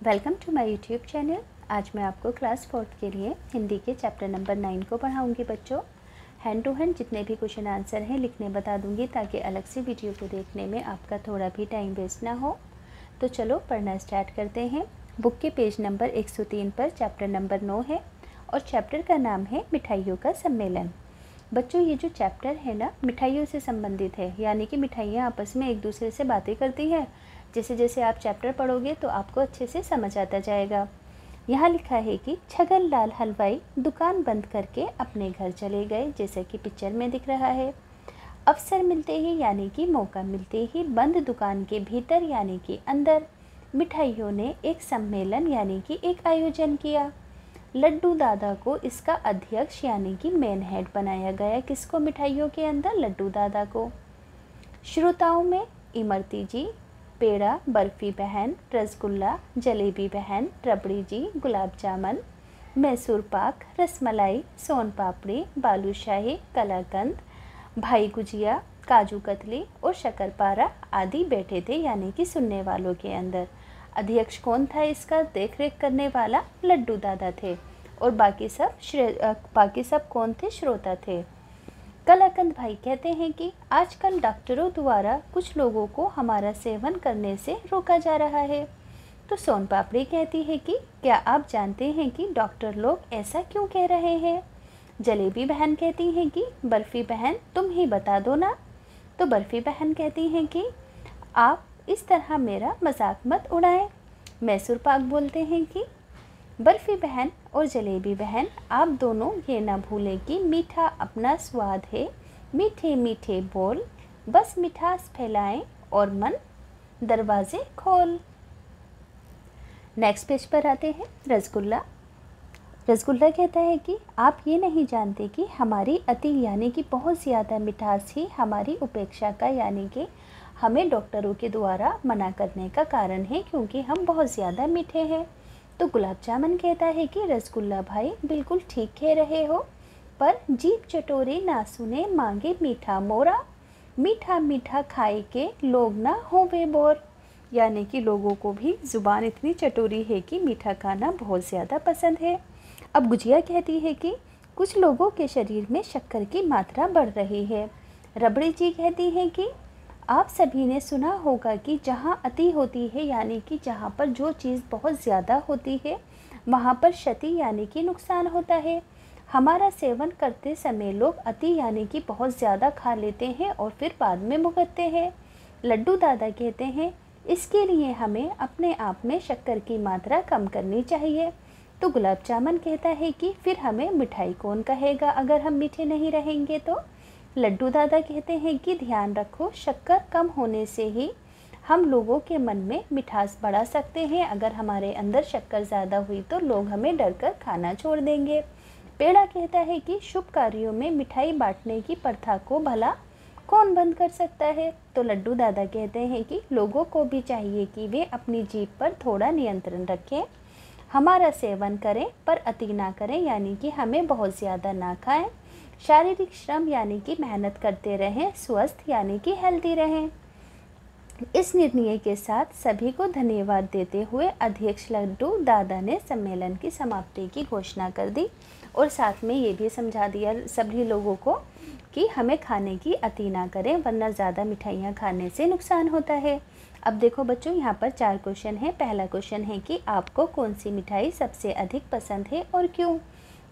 Welcome to my YouTube channel. आज मैं आपको क्लास 4th के लिए हिंदी के चैप्टर नंबर 9 को पढ़ाऊंगी। बच्चों, हैंड टू हैंड जितने भी क्वेश्चन आंसर हैं लिखने बता दूंगी ताकि अलग से वीडियो को देखने में आपका थोड़ा भी टाइम वेस्ट ना हो। तो चलो पढ़ना स्टार्ट करते हैं। बुक के पेज नंबर 103 पर चैप्टर नंबर 9 है और चैप्टर का नाम है मिठाइयों का सम्मेलन। बच्चों, ये जो चैप्टर है ना मिठाइयों से संबंधित है, यानी कि मिठाइयाँ आपस में एक दूसरे से बातें करती हैं। जैसे जैसे आप चैप्टर पढ़ोगे तो आपको अच्छे से समझ आता जाएगा। यहाँ लिखा है कि छगन लाल हलवाई दुकान बंद करके अपने घर चले गए, जैसे कि पिक्चर में दिख रहा है। अवसर मिलते ही यानी कि मौका मिलते ही बंद दुकान के भीतर यानी कि अंदर मिठाइयों ने एक सम्मेलन यानी कि एक आयोजन किया। लड्डू दादा को इसका अध्यक्ष यानी कि मेन हेड बनाया गया। किसको? मिठाइयों के अंदर लड्डू दादा को। श्रोताओं में इमरती जी, पेड़ा, बर्फ़ी बहन, रसगुल्ला, जलेबी बहन, रबड़ी जी, गुलाब जामुन, मैसूर पाक, रसमलाई, सोन पापड़ी, बालूशाही, कलाकंद, भाई गुजिया, काजू कतली और शक्करपारा आदि बैठे थे, यानी कि सुनने वालों के अंदर। अध्यक्ष कौन था इसका? देख रेख करने वाला लड्डू दादा थे और बाकी सब कौन थे? श्रोता थे। कलाकंद भाई कहते हैं कि आजकल डॉक्टरों द्वारा कुछ लोगों को हमारा सेवन करने से रोका जा रहा है। तो सोन पापड़ी कहती है कि क्या आप जानते हैं कि डॉक्टर लोग ऐसा क्यों कह रहे हैं? जलेबी बहन कहती हैं कि बर्फ़ी बहन तुम ही बता दो ना। तो बर्फ़ी बहन कहती हैं कि आप इस तरह मेरा मजाक मत उड़ाएं। मैसूर पाक बोलते हैं कि बर्फ़ी बहन और जलेबी बहन आप दोनों ये ना भूलें कि मीठा अपना स्वाद है, मीठे मीठे बोल, बस मिठास फैलाएं और मन दरवाजे खोल। नेक्स्ट पेज पर आते हैं। रसगुल्ला कहता है कि आप ये नहीं जानते कि हमारी अति यानी कि बहुत ज़्यादा मिठास ही हमारी उपेक्षा का यानी कि हमें डॉक्टरों के द्वारा मना करने का कारण है, क्योंकि हम बहुत ज़्यादा मीठे हैं। तो गुलाब जामुन कहता है कि रसगुल्ला भाई बिल्कुल ठीक कह रहे हो, पर जीभ चटोरे ना सुने मांगे मीठा मोरा, मीठा मीठा खाए के लोग ना होवे बोर। यानी कि लोगों को भी ज़ुबान इतनी चटोरी है कि मीठा खाना बहुत ज़्यादा पसंद है। अब गुजिया कहती है कि कुछ लोगों के शरीर में शक्कर की मात्रा बढ़ रही है। रबड़ी जी कहती है कि आप सभी ने सुना होगा कि जहाँ अति होती है यानी कि जहाँ पर जो चीज़ बहुत ज़्यादा होती है वहाँ पर क्षति यानी कि नुकसान होता है। हमारा सेवन करते समय लोग अति यानी कि बहुत ज़्यादा खा लेते हैं और फिर बाद में भुगतते हैं। लड्डू दादा कहते हैं इसके लिए हमें अपने आप में शक्कर की मात्रा कम करनी चाहिए। तो गुलाब जामुन कहता है कि फिर हमें मिठाई कौन कहेगा अगर हम मीठे नहीं रहेंगे तो। लड्डू दादा कहते हैं कि ध्यान रखो, शक्कर कम होने से ही हम लोगों के मन में मिठास बढ़ा सकते हैं। अगर हमारे अंदर शक्कर ज़्यादा हुई तो लोग हमें डरकर खाना छोड़ देंगे। पेड़ा कहता है कि शुभ कार्यों में मिठाई बांटने की प्रथा को भला कौन बंद कर सकता है। तो लड्डू दादा कहते हैं कि लोगों को भी चाहिए कि वे अपनी जीभ पर थोड़ा नियंत्रण रखें, हमारा सेवन करें पर अति ना करें, यानी कि हमें बहुत ज़्यादा ना खाएं। शारीरिक श्रम यानी कि मेहनत करते रहें, स्वस्थ यानी कि हेल्दी रहें। इस निर्णय के साथ सभी को धन्यवाद देते हुए अध्यक्ष लड्डू दादा ने सम्मेलन की समाप्ति की घोषणा कर दी और साथ में ये भी समझा दिया सभी लोगों को कि हमें खाने की अति ना करें, वरना ज़्यादा मिठाइयाँ खाने से नुकसान होता है। अब देखो बच्चों, यहाँ पर 4 क्वेश्चन है। पहला क्वेश्चन है कि आपको कौन सी मिठाई सबसे अधिक पसंद है और क्यों?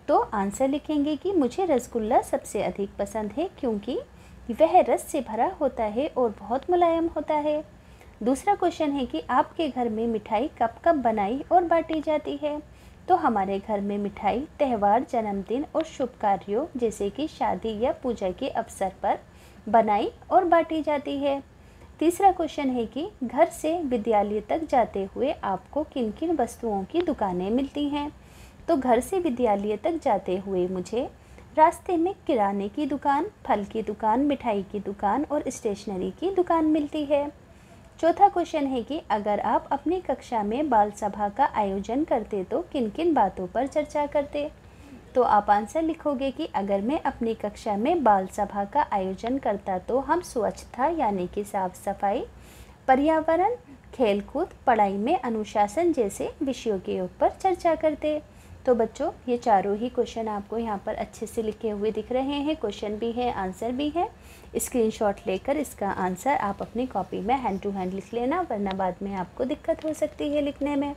तो आंसर लिखेंगे कि मुझे रसगुल्ला सबसे अधिक पसंद है क्योंकि वह रस से भरा होता है और बहुत मुलायम होता है। दूसरा क्वेश्चन है कि आपके घर में मिठाई कब कब बनाई और बांटी जाती है? तो हमारे घर में मिठाई त्यौहार, जन्मदिन और शुभ कार्यों जैसे कि शादी या पूजा के अवसर पर बनाई और बांटी जाती है। तीसरा क्वेश्चन है कि घर से विद्यालय तक जाते हुए आपको किन किन वस्तुओं की दुकानें मिलती हैं? तो घर से विद्यालय तक जाते हुए मुझे रास्ते में किराने की दुकान, फल की दुकान, मिठाई की दुकान और स्टेशनरी की दुकान मिलती है। चौथा क्वेश्चन है कि अगर आप अपनी कक्षा में बाल सभा का आयोजन करते तो किन किन बातों पर चर्चा करते? तो आप आंसर लिखोगे कि अगर मैं अपनी कक्षा में बाल सभा का आयोजन करता तो हम स्वच्छता यानी कि साफ सफाई, पर्यावरण, खेलकूद, पढ़ाई में अनुशासन जैसे विषयों के ऊपर चर्चा करते। तो बच्चों ये चारों ही क्वेश्चन आपको यहाँ पर अच्छे से लिखे हुए दिख रहे हैं। क्वेश्चन भी है, आंसर भी है। स्क्रीनशॉट लेकर इसका आंसर आप अपनी कॉपी में हैंड टू हैंड लिख लेना, वरना बाद में आपको दिक्कत हो सकती है लिखने में।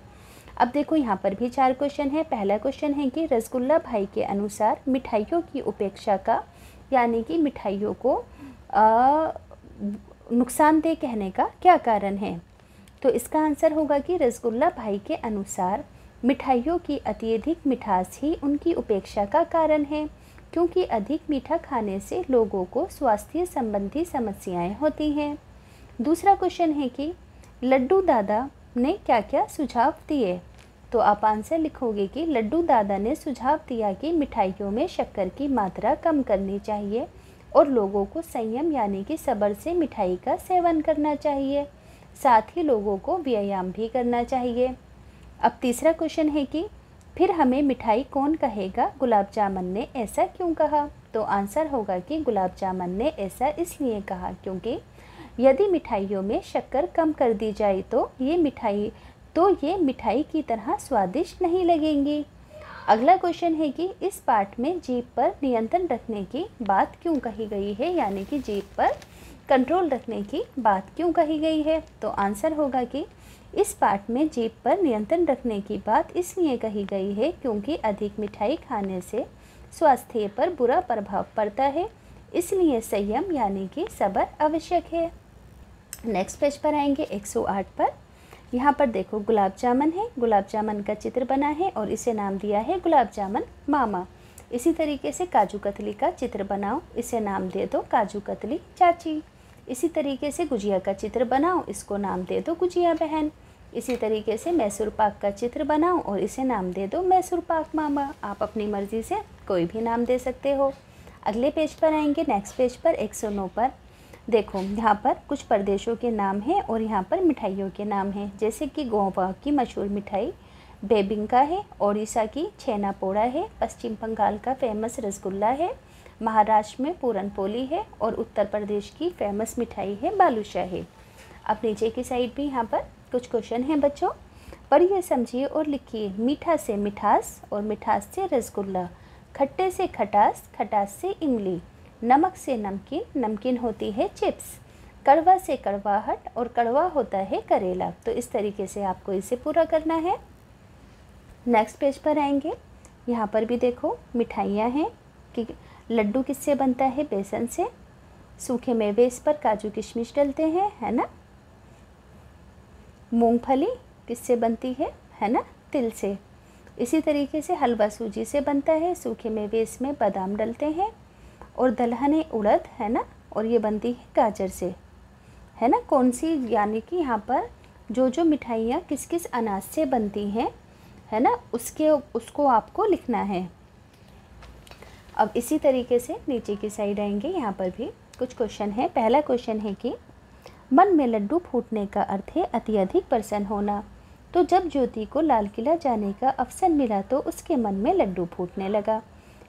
अब देखो यहाँ पर भी 4 क्वेश्चन है। पहला क्वेश्चन है कि रसगुल्ला भाई के अनुसार मिठाइयों की उपेक्षा का यानी कि मिठाइयों को नुकसानदेह कहने का क्या कारण है। तो इसका आंसर होगा कि रसगुल्ला भाई के अनुसार मिठाइयों की अत्यधिक मिठास ही उनकी उपेक्षा का कारण है, क्योंकि अधिक मीठा खाने से लोगों को स्वास्थ्य संबंधी समस्याएं होती हैं। दूसरा क्वेश्चन है कि लड्डू दादा ने क्या क्या सुझाव दिए। तो आप आंसर लिखोगे कि लड्डू दादा ने सुझाव दिया कि मिठाइयों में शक्कर की मात्रा कम करनी चाहिए और लोगों को संयम यानी कि सब्र से मिठाई का सेवन करना चाहिए, साथ ही लोगों को व्यायाम भी करना चाहिए। अब तीसरा क्वेश्चन है कि फिर हमें मिठाई कौन कहेगा, गुलाब जामुन ने ऐसा क्यों कहा। तो आंसर होगा कि गुलाब जामुन ने ऐसा इसलिए कहा क्योंकि यदि मिठाइयों में शक्कर कम कर दी जाए तो ये मिठाई की तरह स्वादिष्ट नहीं लगेंगी। अगला क्वेश्चन है कि इस पाठ में जीभ पर नियंत्रण रखने की बात क्यों कही गई है, यानी कि जीभ पर कंट्रोल रखने की बात क्यों कही गई है। तो आंसर होगा कि इस पाठ में जीभ पर नियंत्रण रखने की बात इसलिए कही गई है क्योंकि अधिक मिठाई खाने से स्वास्थ्य पर बुरा प्रभाव पड़ता है, इसलिए संयम यानी कि सब्र आवश्यक है। नेक्स्ट पेज पर आएंगे 108 पर। यहाँ पर देखो गुलाब जामुन है, गुलाब जामुन का चित्र बना है और इसे नाम दिया है गुलाब जामुन मामा। इसी तरीके से काजू कतली का चित्र बनाओ, इसे नाम दे दो काजू कतली चाची। इसी तरीके से गुजिया का चित्र बनाओ, इसको नाम दे दो गुजिया बहन। इसी तरीके से मैसूर पाक का चित्र बनाओ और इसे नाम दे दो मैसूर पाक मामा। आप अपनी मर्ज़ी से कोई भी नाम दे सकते हो। अगले पेज पर आएंगे, नेक्स्ट पेज पर 109 पर। देखो यहाँ पर कुछ प्रदेशों के नाम हैं और यहाँ पर मिठाइयों के नाम हैं, जैसे कि गोवा की मशहूर मिठाई बेबिंका है, ओडिशा की छेना पोड़ा है, पश्चिम बंगाल का फेमस रसगुल्ला है, महाराष्ट्र में पूरन पोली है और उत्तर प्रदेश की फेमस मिठाई है बालूशाही। अब नीचे की साइड भी यहाँ पर कुछ क्वेश्चन हैं बच्चों, पढ़िए समझिए और लिखिए। मीठा से मिठास और मिठास से रसगुल्ला, खट्टे से खटास, खटास से इमली, नमक से नमकीन, नमकीन होती है चिप्स, कड़वा से कड़वाहट और कड़वा होता है करेला। तो इस तरीके से आपको इसे पूरा करना है। नेक्स्ट पेज पर आएंगे, यहाँ पर भी देखो मिठाइयाँ हैं कि लड्डू किससे बनता है, बेसन से। सूखे मेवे इस पर काजू किशमिश डलते हैं, है ना। मूंगफली किससे बनती है ना, तिल से। इसी तरीके से हलवा सूजी से बनता है, सूखे मेवे इसमें बादाम डलते हैं। और दलहन उड़द है ना, और ये बनती है गाजर से, है ना। कौन सी, यानी कि यहाँ पर जो मिठाइयाँ किस किस अनाज से बनती हैं, है ना, उसको आपको लिखना है। अब इसी तरीके से नीचे की साइड आएंगे, यहाँ पर भी कुछ क्वेश्चन है। पहला क्वेश्चन है कि मन में लड्डू फूटने का अर्थ है अत्यधिक प्रसन्न होना। तो जब ज्योति को लाल किला जाने का अवसर मिला तो उसके मन में लड्डू फूटने लगा।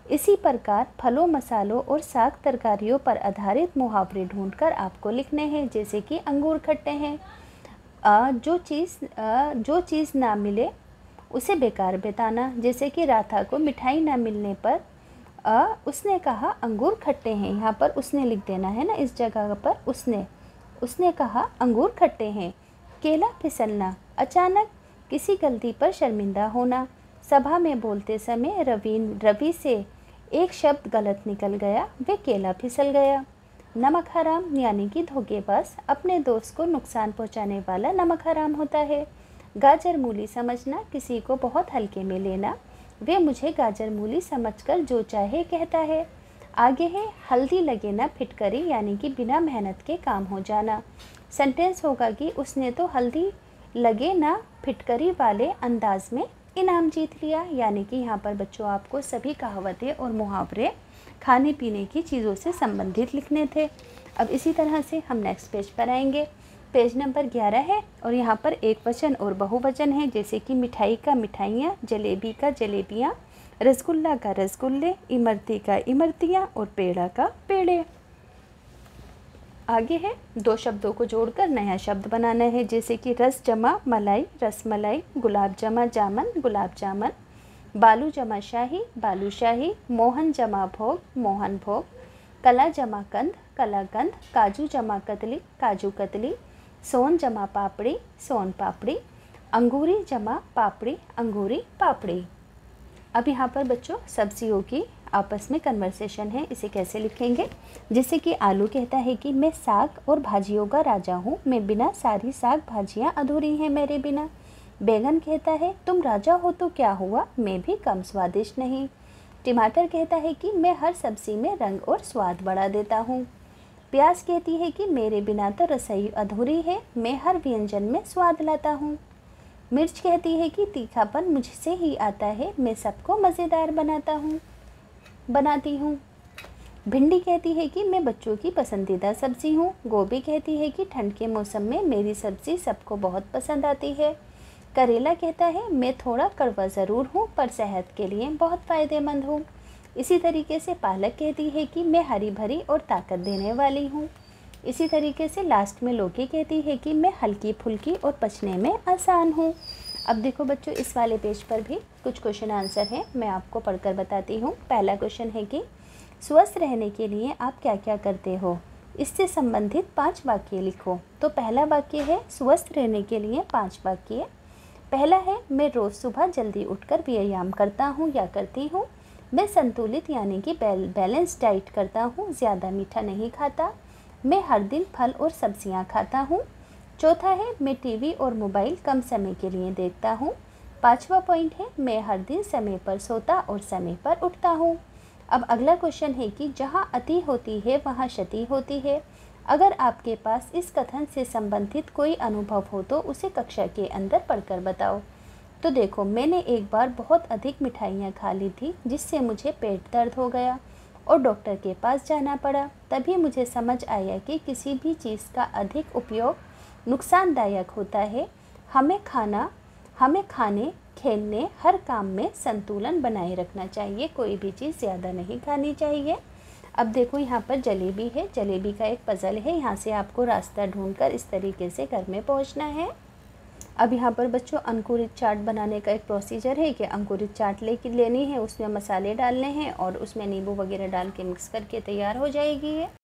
इसी प्रकार फलों, मसालों और साग तरकारियों पर आधारित मुहावरे ढूंढकर आपको लिखने हैं, जैसे कि अंगूर खट्टे हैं, जो चीज़ ना मिले उसे बेकार बताना। जैसे कि राधा को मिठाई ना मिलने पर उसने कहा अंगूर खट्टे हैं, यहाँ पर उसने लिख देना है ना, इस जगह पर उसने कहा अंगूर खट्टे हैं। केला फिसलना, अचानक किसी गलती पर शर्मिंदा होना। सभा में बोलते समय रवि से एक शब्द गलत निकल गया, वे केला फिसल गया। नमक हराम यानी कि धोखेबाज, अपने दोस्त को नुकसान पहुंचाने वाला नमक हराम होता है। गाजर मूली समझना, किसी को बहुत हल्के में लेना, वे मुझे गाजर मूली समझकर जो चाहे कहता है। आगे है हल्दी लगे ना फिटकरी, यानी कि बिना मेहनत के काम हो जाना। सेंटेंस होगा कि उसने तो हल्दी लगे ना फिटकरी वाले अंदाज में इनाम जीत लिया। यानी कि यहाँ पर बच्चों आपको सभी कहावतें और मुहावरे खाने पीने की चीज़ों से संबंधित लिखने थे। अब इसी तरह से हम नेक्स्ट पेज पर आएंगे। पेज नंबर 11 है और यहाँ पर एक वचन और बहुवचन है, जैसे कि मिठाई का मिठाइयाँ, जलेबी का जलेबियाँ, रसगुल्ला का रसगुल्ले, इमरती का इमरतियाँ और पेड़ा का पेड़े। आगे है, दो शब्दों को जोड़कर नया शब्द बनाना है, जैसे कि रस जमा मलाई, रसमलाई, गुलाब जमा जामन, गुलाब जामन, बालू जमा शाही, बालूशाही, मोहन जमा भोग, मोहन भोग, कला जमा कंद, कलाकंद, काजू जमा कतली, काजू कतली, सोन जमा पापड़ी, सोन पापड़ी, अंगूरी जमा पापड़ी, अंगूरी पापड़ी। अब यहाँ पर बच्चों सब्जियों की आपस में कन्वर्सेशन है, इसे कैसे लिखेंगे? जैसे कि आलू कहता है कि मैं साग और भाजियों का राजा हूँ, मैं बिना सारी साग भाजियाँ अधूरी हैं मेरे बिना। बैगन कहता है तुम राजा हो तो क्या हुआ, मैं भी कम स्वादिष्ट नहीं। टमाटर कहता है कि मैं हर सब्जी में रंग और स्वाद बढ़ा देता हूँ। प्याज कहती है कि मेरे बिना तो रसोई अधूरी है, मैं हर व्यंजन में स्वाद लाता हूँ। मिर्च कहती है कि तीखापन मुझसे ही आता है, मैं सबको मज़ेदार बनाती हूँ। भिंडी कहती है कि मैं बच्चों की पसंदीदा सब्ज़ी हूँ। गोभी कहती है कि ठंड के मौसम में मेरी सब्ज़ी सबको बहुत पसंद आती है। करेला कहता है मैं थोड़ा कड़वा ज़रूर हूँ पर सेहत के लिए बहुत फ़ायदेमंद हूँ। इसी तरीके से पालक कहती है कि मैं हरी भरी और ताकत देने वाली हूँ। इसी तरीके से लास्ट में लौकी कहती है कि मैं हल्की फुल्की और पचने में आसान हूँ। अब देखो बच्चों, इस वाले पेज पर भी कुछ क्वेश्चन आंसर हैं, मैं आपको पढ़कर बताती हूँ। पहला क्वेश्चन है कि स्वस्थ रहने के लिए आप क्या क्या करते हो, इससे संबंधित 5 वाक्य लिखो। तो पहला वाक्य है स्वस्थ रहने के लिए 5 वाक्य। पहला है मैं रोज़ सुबह जल्दी उठकर व्यायाम करता हूँ या करती हूँ। मैं संतुलित यानी कि बैलेंस डाइट करता हूँ, ज़्यादा मीठा नहीं खाता। मैं हर दिन फल और सब्जियाँ खाता हूँ। चौथा है मैं टीवी और मोबाइल कम समय के लिए देखता हूँ। 5वां पॉइंट है मैं हर दिन समय पर सोता और समय पर उठता हूँ। अब अगला क्वेश्चन है कि जहाँ अति होती है वहाँ क्षति होती है। अगर आपके पास इस कथन से संबंधित कोई अनुभव हो तो उसे कक्षा के अंदर पढ़कर बताओ। तो देखो, मैंने एक बार बहुत अधिक मिठाइयाँ खा ली थी जिससे मुझे पेट दर्द हो गया और डॉक्टर के पास जाना पड़ा। तभी मुझे समझ आया कि किसी भी चीज़ का अधिक उपयोग नुकसानदायक होता है। हमें खाने, खेलने, हर काम में संतुलन बनाए रखना चाहिए, कोई भी चीज़ ज़्यादा नहीं खानी चाहिए। अब देखो यहाँ पर जलेबी है, जलेबी का एक पज़ल है, यहाँ से आपको रास्ता ढूंढकर इस तरीके से घर में पहुँचना है। अब यहाँ पर बच्चों अंकुरित चाट बनाने का एक प्रोसीजर है कि अंकुरित चाट लेनी है, उसमें मसाले डालने हैं और उसमें नींबू वगैरह डाल के मिक्स करके तैयार हो जाएगी ये।